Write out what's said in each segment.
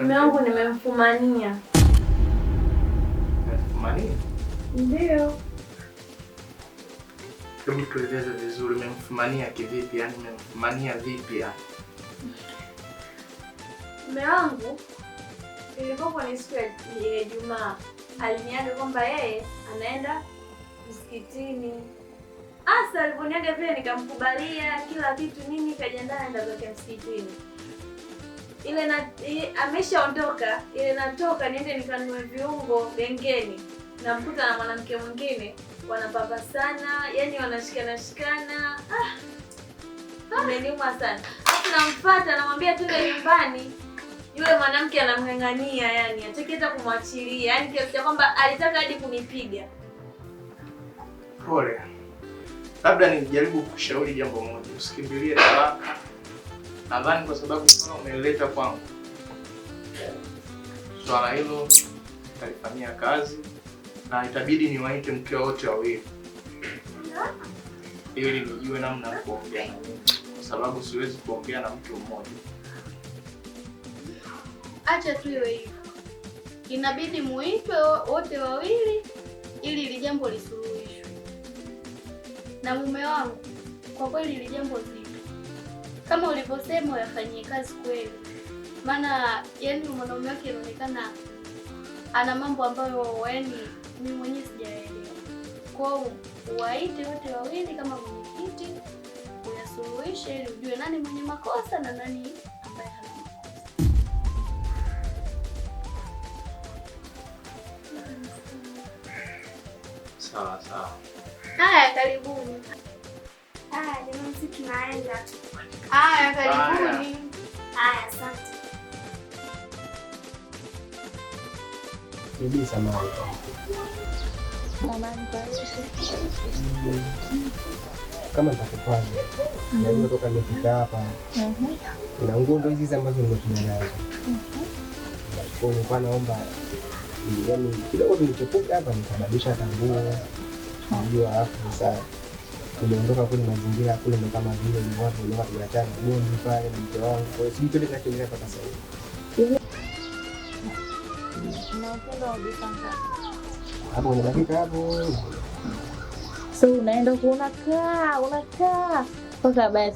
Mume wangu nimemfumania. Umemfumania? Ndio. Hebu tueleze vizuri, umemfumania kivipi? Yaani umemfumania vipi yani? Mume wangu ilikuwa ni siku ya Ijumaa. Aliniaga kwamba yeye anaenda msikitini. Asa aliponiaga vile nikamkubalia kila kitu nini, kajiandaa naenda zake msikitini. Ameshaondoka, ile natoka niende nikanunue viungo gengeni. Namkuta na mwanamke mwingine wanapapasana, yani wanashikana. Imeniuma sana. Hapo namfuata namwambia twende nyumbani. Yule mwanamke anamng'ang'ania, yani hataki hata kumwachilia, yani kiasi cha kwamba alitaka hadi kunipiga. Pole. Labda nijaribu kushauri jambo moja, usikimbilie talaka. Nadhani kwa sababu kama umeleta kwangu, swala hilo talifanyia kazi na itabidi niwaite mke wote wawili ili nijue namna ya kuongea na mimi, kwa sababu siwezi kuongea na mtu mmoja. Acha tu iwe hivyo. Inabidi muitwe wote wawili ili ile jambo lisuluhishwe. Na mume wangu, kwa kweli ile jambo zito. Kama ulivyosema uyafanyie kazi kweli. Maana yani mwanaume wake inaonekana ana mambo ambayo yani mimi mwenyewe sijaelewa. Kwa hiyo waite wote wawili kama mwenyekiti uyasuluhishe ili ujue nani mwenye makosa na nani ambaye hana makosa. Sawa. Haya, karibuni. Jamani, sisi tunaenda. Haya, karibuni. Haya, asante. Bibi samahani. Samahani kwa hiyo. Kama nitakupanga. Najua toka nimefika hapa. Kuna nguo ndo hizi ambazo nimekuja nazo. Kwa hiyo nilikuwa naomba yani kidogo tulichokuja hapa nitabadilisha hata nguo. Ndio hapo sasa. Tumeondoka kule mazingira kule ndo kama vile ni watu wanaoka kuachana gondi pale na mke wangu. Kwa hiyo sijui tunaendelea mpaka sasa hivi. Napenda ujipanga. Hapo kwenye dakika hapo. So unaenda unakaa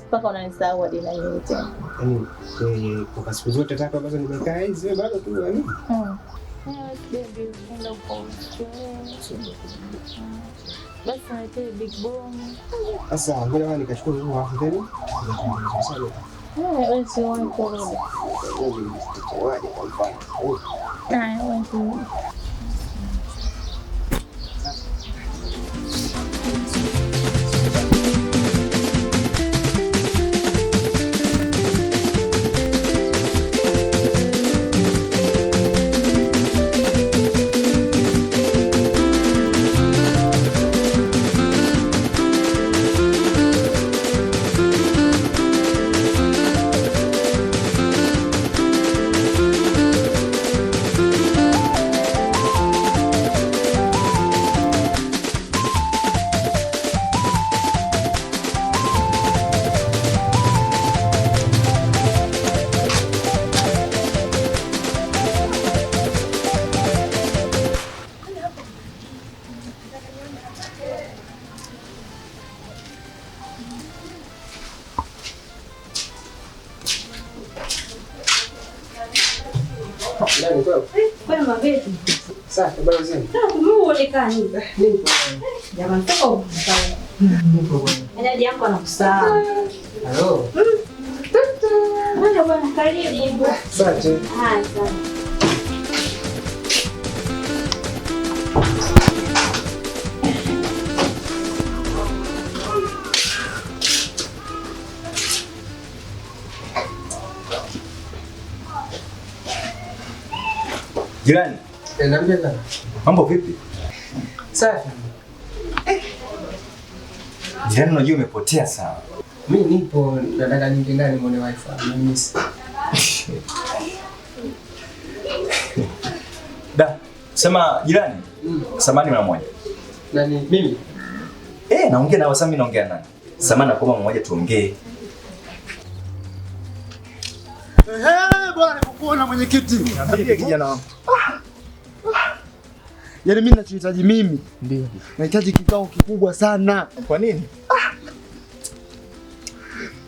mpaka unanisahau hadi na nini tena. Yaani kwa siku zote tatu ambazo nimekaa hizi bado tu yani. Baby, unaenda kwa basi naite big bone. Sasa ngoja nikachukua nguo hapo tena. Wewe si wangu kurudi. Waje kwa mfano. Wewe tu. Kwema vipi? Safi bwana mzee. Umeonekana. Nipo. Jamani toka huko. Nipo bwana. Anaje yako anakusahau. Hello. Ndio bwana karibu. Asante. Haya sana. Jirani. Niambie bwana. Mambo vipi? Safi. Jirani, unajua umepotea sana. Mimi nipo nataka niingie ndani muone wifi. Mimi Da, sema jirani. Samani mara moja. Nani mimi? Naongea na Wasami, naongea nani? Samani nakuomba mmoja tuongee. Bwana kuona mwenyekiti. Niambie kijana wangu. Yaani mimi ninachohitaji mimi. Ndio. Nahitaji kikao kikubwa sana. Kwa nini?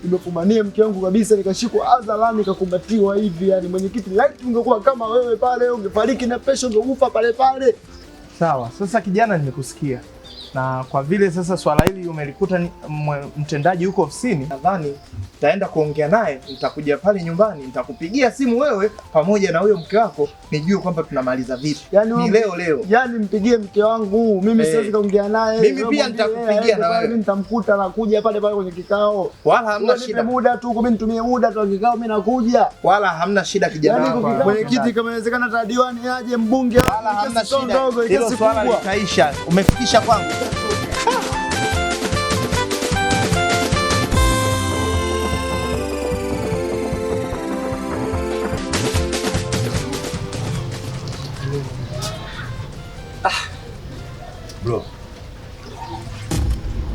Nimefumania mke wangu kabisa, nikashikwa hadharani nikakumbatiwa hivi. Yani mwenyekiti, like ungekuwa kama wewe pale ungefariki na pesho ungekufa pale pale. Sawa, sasa kijana, nimekusikia. Na kwa vile sasa swala hili umelikuta mtendaji huko ofisini, nadhani nitaenda kuongea naye, nitakuja pale nyumbani, nitakupigia simu wewe pamoja na huyo mke wako nijue kwamba tunamaliza vipi. Yani ni leo. Yani mpigie mke wangu, mimi siwezi kaongea naye. Mimi pia nitakupigia na wewe. Mimi nitamkuta na kuja pale kwenye kikao. Wala hamna shida. Muda tu, mimi nitumie muda tu kikao, mimi nakuja. Wala hamna shida kijana wangu. Mwenyekiti, kama inawezekana tadiwani aje, mbunge, wala hamna shida. Hilo swala litaisha. Umefikisha kwangu. Bro,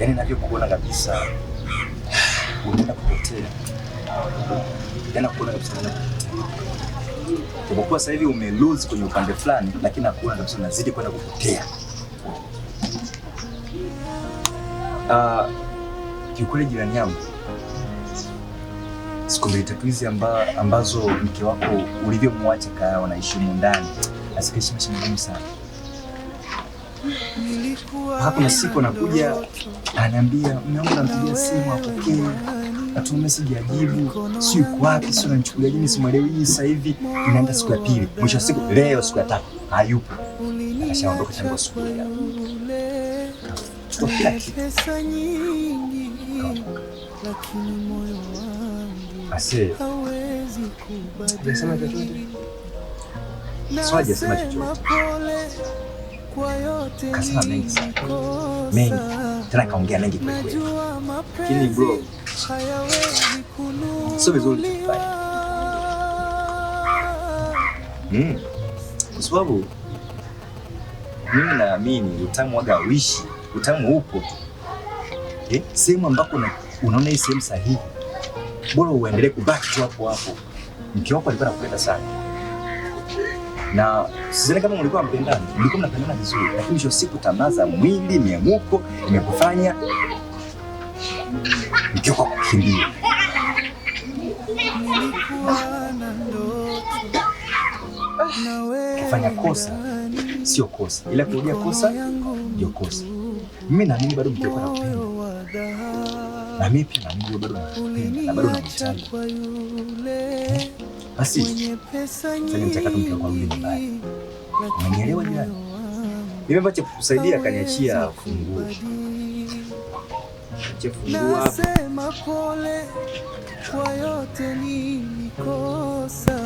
yani navyokuona kabisa unaenda kupotea. Yani nakuona kabisa unaenda kupotea. Japokuwa sasa hivi umelose kwenye upande fulani, lakini nakuona kabisa unazidi kwenda kupotea. Kiukweli jirani yangu, siku mbili tatu hizi ambazo mke wako ulivyomwacha kaya wanaishi ndani, asikaishi maisha magumu sana. Hapo na siku anakuja ananiambia, mume wangu anampigia simu apokee, atuma message ajibu, si yuko wapi, si ananichukulia jini, simuelewi. Hii sasa hivi inaenda siku ya pili, mwisho siku leo siku ya tatu hayupo, ashaondoka tangu asubuhi. Chukua kila kitu. Ase, hajasema chochote. Swaje sema chochote. Kasema mengi sana. Mengi. Tena kaongea mengi kwa kweli. Lakini bro, sio vizuri kufanya. Kwa sababu mimi naamini utamu waga uishi, utamu upo tu. Sehemu ambako unaona hii sehemu sahihi, bora uendelee kubaki tu hapo hapo. Mke wako alikuwa anakupenda sana. Na sidhani kama mlikuwa mpendana, mlikuwa mnapendana vizuri, lakini mwisho siku tamaa za mwili, miamuko imekufanya mke wako kukimbia. Kufanya kosa sio kosa, ila kurudia kosa ndio kosa. Mimi naamini bado mke wako anakupenda. Na mimi pia naamini bado anakupenda na bado unamhitaji. Basi, sasa mchakato mke wako arudi nyumbani. Umenielewa jirani? Mimi ambacho kukusaidia kaniachia funguo. Achia funguo hapa. Nasema pole kwa yote nilikosa.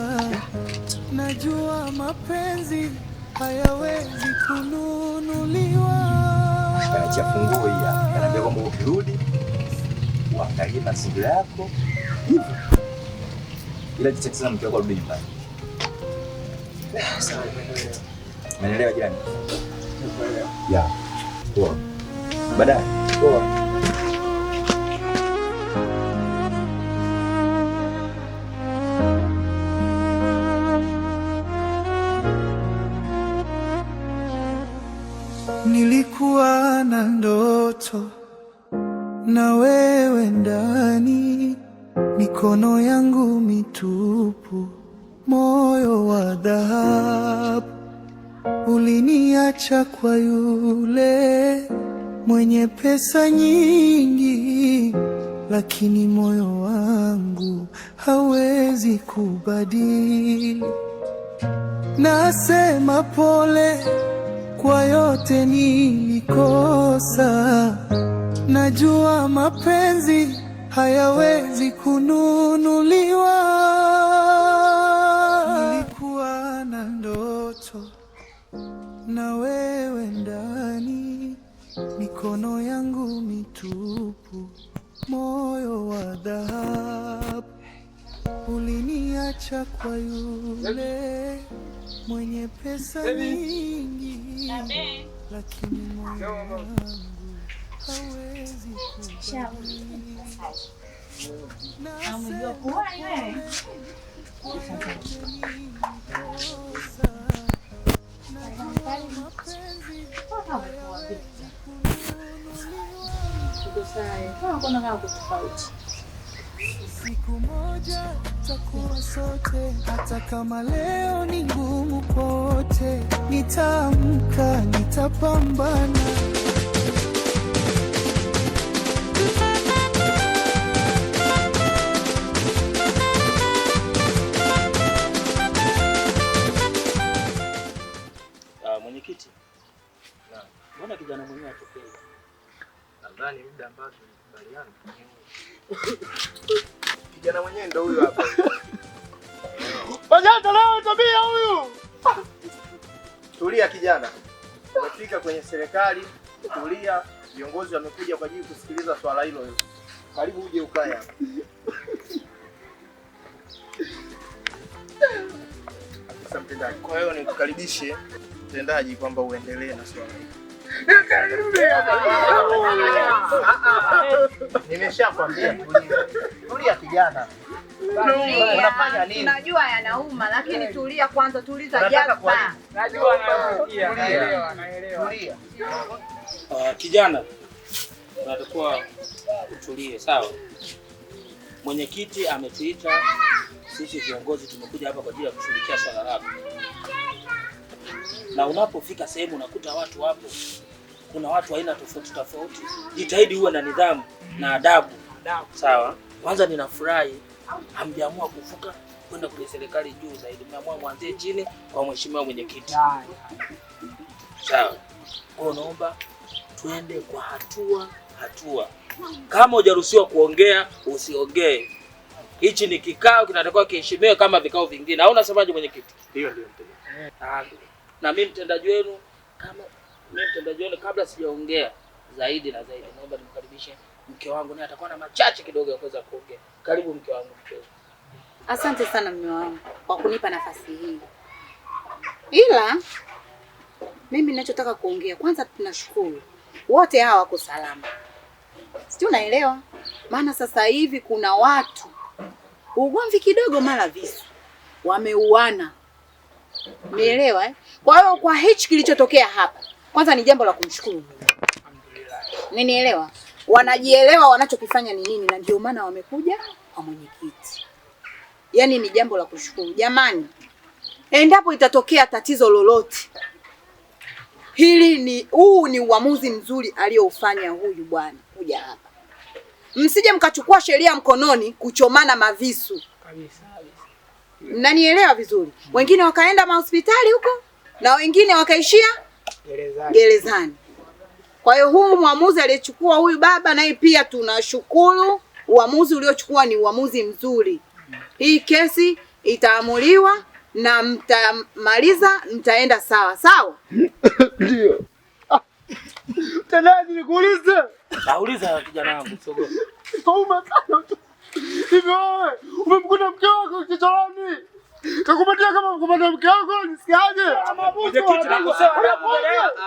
Najua mapenzi hayawezi kununuliwa. Kaniachia funguo hii hapa. Kaniambia kwamba ukirudi uangalie mazingira yako. Hivyo. Ila jitahidi mke wako arudi nyumbani. Sawa, umeelewa jirani? Ya. Poa. Baadaye. Poa. Nilikuwa na ndoto na wewe ndani, mikono yangu mitupu, moyo wa dhahabu. Uliniacha kwa yule mwenye pesa nyingi, lakini moyo wangu hawezi kubadili. Nasema pole kwa yote nilikosa. Najua mapenzi hayawezi kununuliwa. Nilikuwa na ndoto na wewe ndani, mikono yangu mitupu, moyo wa dhahabu. Uliniacha kwa yule mwenye pesa nyingi, lakini moyo wangu hawezi kubadili. Unajua kuwahi wewe. Siku moja tutakuwa sote, hata kama leo ni ngumu kote, nitaamka, nitapambana. Mwenyekiti. Naam. Mbona kijana mwenyewe atokee? Nadhani muda ambao tulikubaliana. Kijana mwenyewe ndio huyo hapa. Bajata leo tabia huyu. Tulia kijana. Umefika kwenye serikali, tulia. Viongozi wamekuja kwa ajili kusikiliza swala hilo hilo. Karibu uje ukae hapa. Afisa mtendaji. Kwa hiyo nikukaribishe mtendaji kwamba uendelee na swala hili. Nimeshakwambia tulia kijana. Unafanya nini? Tunajua yanauma lakini tulia kwanza, tuliza jazba. Najua anafikia. Naelewa. Kijana. Tunatakiwa utulie, sawa? Mwenyekiti ametuita sisi viongozi tumekuja hapa kwa ajili ya kushughulikia swala lako. Na unapofika sehemu unakuta watu hapo, kuna watu aina tofauti tofauti. Jitahidi uwe na nidhamu na adabu. Sawa? Kwanza ninafurahi hamjaamua kuvuka kwenda kwenye serikali juu zaidi. Mmeamua mwanzie chini kwa mheshimiwa mwenyekiti. Sawa. Kwa naomba tuende kwa hatua. Kama hujaruhusiwa kuongea, usiongee. Hichi ni kikao kinatakiwa kiheshimiwe kama vikao vingine. Au unasemaje mwenyekiti? Ndio mtendaji. Na mimi mtendaji wenu kabla sijaongea zaidi naomba nimkaribishe mke wangu, naye atakuwa na machache kidogo ya kuweza kuongea. Karibu mke wangu. Asante sana mume wangu kwa kunipa nafasi hii. Ila mimi ninachotaka kuongea, kwanza tunashukuru wote hawa wako salama. Sio, unaelewa? Maana sasa hivi kuna watu ugomvi kidogo mara visu wameuana. Umeelewa eh? Kwa hiyo kwa hichi kilichotokea hapa, kwanza ni jambo la kumshukuru Mungu. Alhamdulillah. Wanajielewa wanachokifanya ni nini na ndio maana wamekuja kwa mwenyekiti. Yaani ni jambo la kushukuru. Jamani, endapo itatokea tatizo lolote, huu ni uamuzi mzuri aliyoufanya huyu bwana kuja hapa. Msije mkachukua sheria mkononi kuchomana mavisu. Kabisa. Mnanielewa vizuri? Wengine wakaenda mahospitali huko na wengine wakaishia gerezani. Kwa hiyo huu muamuzi aliyechukua huyu baba naye pia tunashukuru. Uamuzi uliochukua ni uamuzi mzuri. Hii kesi itaamuliwa na mtamaliza, mtaenda sawa. Ndio. Mtendaji nikuulize. Nauliza kijana wangu sogea. Hivi wewe umemkuta mke wako kichorani? Kakupatia kama mkupatia mke wako nisikiaje? Mwenyekiti nakosewa adabu mbele yako.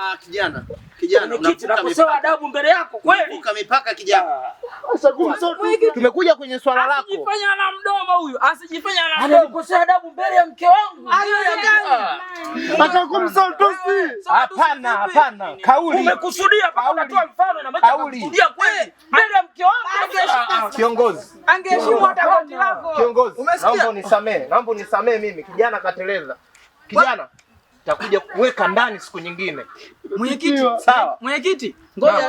Kijana nakosewa adabu mbele yako kweli? Uka mipaka kijana. Tumekuja kwenye swala lako. Asijifanya ana mdomo huyu. Asijifanya ana mdomo. Anakosea adabu mbele ya mke wangu. Atakumsotosi. Hapana. Kauli. Umekusudia mpaka unatoa mfano na maana kusudia kweli. Mbele ya mke wangu. Kiongozi. Angeheshimu hata koti lako. Kiongozi. Naomba unisamee mimi. Kijana kateleza. Kijana takuja kuweka ndani siku nyingine. Mwenyekiti, sawa. Mwenyekiti, ngoja.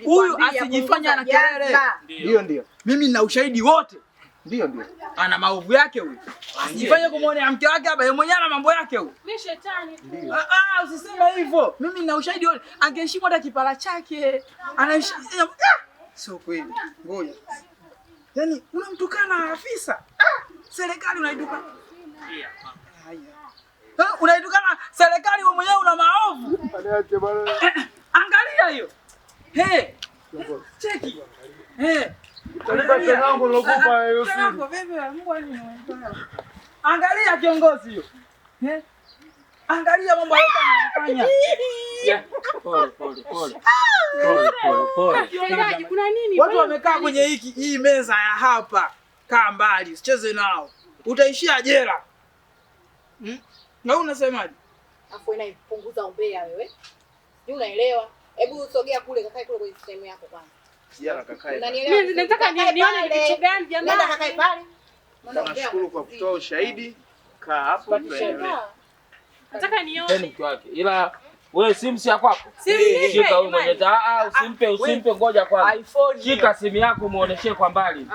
Huyu asijifanya na kelele. Ndio. Mimi nina ushahidi wote. Ndio. Ana maovu yake huyu. Asijifanye kumuonea mke wake hapa, yeye mwenyewe ana mambo yake huyu. Mimi shetani. Usiseme hivyo. Mimi nina ushahidi wote. Angeheshimu hata kipara chake. Anaheshimu. Sio kweli. Ngoja. Yaani unamtukana afisa. Serikali unaitukana. Unaitukana serikali wewe mwenyewe una maovu. Angalia hiyo. Cheki. Angalia kiongozi hiyo. Angalia mambo yote anayofanya. Pole. Pole. Kuna nini? Watu wamekaa kwenye hii meza ya hapa. Kaa mbali, usicheze nao. Utaishia jela. Na unasemaje? Afu punguza umbea wewe. Ni unaelewa? Hebu usogea kule kakae kule kwenye sehemu yako kwanza. Jana kakae. Unanielewa? Mimi nataka nione kitu gani jamani? Nenda kakae pale. Nashukuru kwa kutoa ushahidi. Kaa hapo tuendelee. Nataka nione. Mke wake. Ila wewe simu si yako hapo. Shika wewe mwenye usimpe ngoja kwanza. Shika simu yako muoneshe kwa mbali.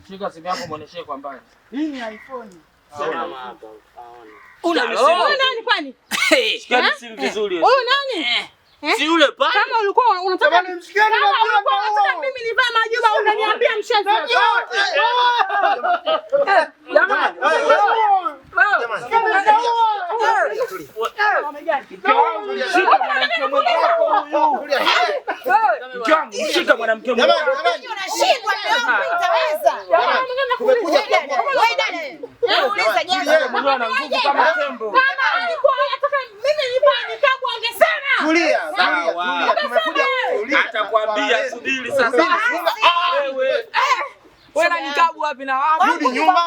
Shika simu yako muoneshe kwa mbali. Hii ni iPhone. Salama hapa. Wewe nani kwani? Shika simu vizuri. Wewe nani? Si yule pale. Kama ulikuwa unataka mshikani na unataka mimi nivae majuba unaniambia mshenzi. Jamani. Shika mwanamke mwenzako. Unashindwa leo utaweza. Kumekuja wewe dada. Nauliza jana. Mwenyewe ana nguvu kama tembo. Kama alikuwa anataka mimi nivae nikabu angesema. Tulia. Tumekuja kuuliza. Atakwambia subiri sasa. Wewe na nikabu wapi na wapi? Rudi nyuma.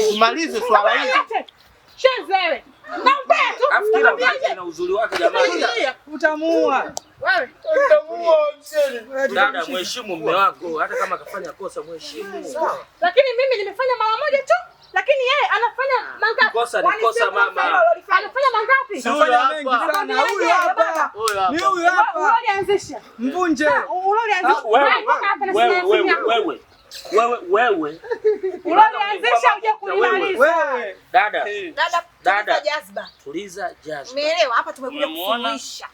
Umalize swala hili. Shenzi wewe. Nampea tu. Afikira wakati na uzuri wake jamani. Utamuua. Wewe. Utamuua mseni. Dada, mheshimu mume wako hata kama kafanya kosa mheshimu. Lakini mimi nimefanya mara moja tu. Lakini yeye anafanya mangapi? Kosa ni kosa mama. Anafanya mangapi? Anafanya mengi sana. Huyu hapa. Ni huyu hapa. Ulianzisha. Mvunje. Ulianzisha. Wewe. Ulianzisha uje kuimaliza. Wewe. Dada. Jazba. Tuliza jazba. Umeelewa? Hapa tumekuja kusuluhisha.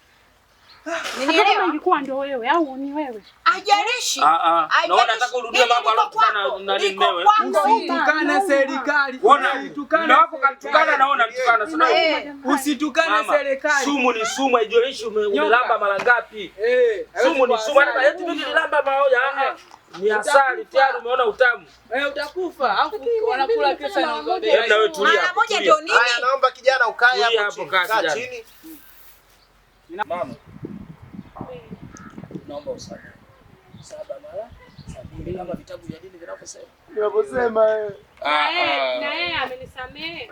Kama ingekuwa ndio wewe au ni wewe? Ajalishi. Naona nataka urudie mambo alotokana na nimewe. Usitukane serikali. Usitukane wako katukana naona tukana sana. Usitukane serikali. Sumu ni sumu, haijalishi umelamba mara ngapi. Sumu ni sumu, hata eti mimi nilamba mara moja. Ni asali tayari umeona utamu. Utakufa. Alafu wanakula kesa na uzode. Na wewe tulia. Mara moja ndio nini? Haya, naomba kijana ukae hapo kaa chini. Mama. Naomba usamehe. 7 mara 7 kama vitabu vya dini vinavyosema. Ninaposema na yeye amenisamehe.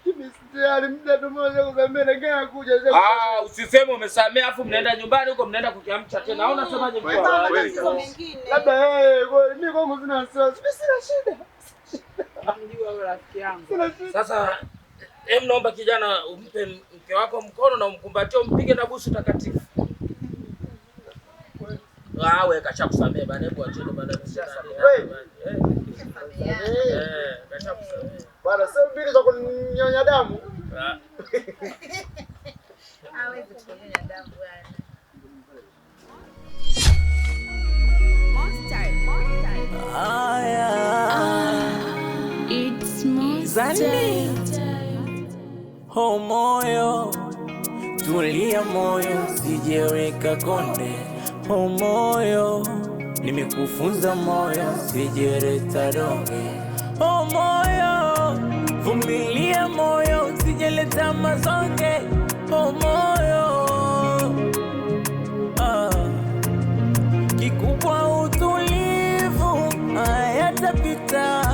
Mimi sitayari muda tumoja kuambia na gani kuja. Usiseme umesamehe afu mnaenda nyumbani huko mnaenda kukiamcha tena. Au unasemaje mtu? Labda mimi kwangu sina wasiwasi. Mimi sina shida. Unajua wewe rafiki yangu. Sasa naomba kijana umpe mke wako mkono na umkumbatie umpige na busu takatifu. Wewe kashakusamehe bana, hebu acheni bana. Kashakusamehe. Bwana sio mbili za kunyonya damu. Hawezi kunyonya damu bwana. It's Monster. Oh moyo, tulia moyo, sijeweka konde. Oh moyo, nimekufunza moyo, sijereta donge. Oh moyo, vumilia moyo, sijeleta mazonge. Oh moyo, kikubwa utulivu, hayatapita.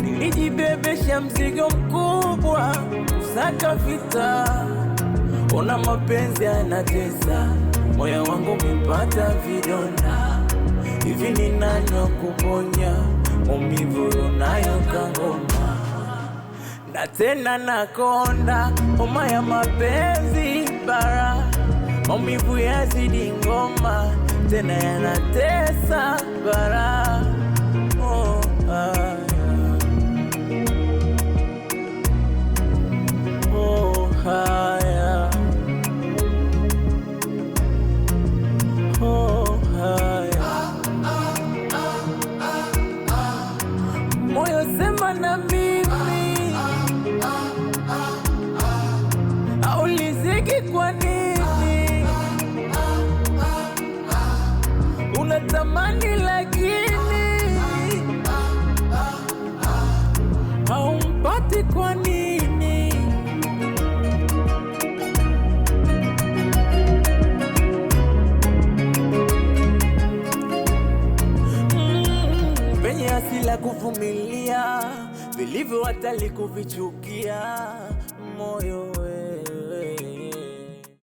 Nilijibebesha mzigo mkubwa, kusaka vita. Ona mapenzi yanatesa, moyo wangu umepata vidonda. Hivi ni nani wa kuponya maumivu unayo kangoma? Na tena nakonda, homa ya mapenzi bara. Maumivu yazidi ngoma, tena yanatesa bara. Haya. Moyo sema na mimi, auliziki kwa nini unatamani lakini haumpati kwa nini? vumilia vilivyo watali kuvichukia moyo.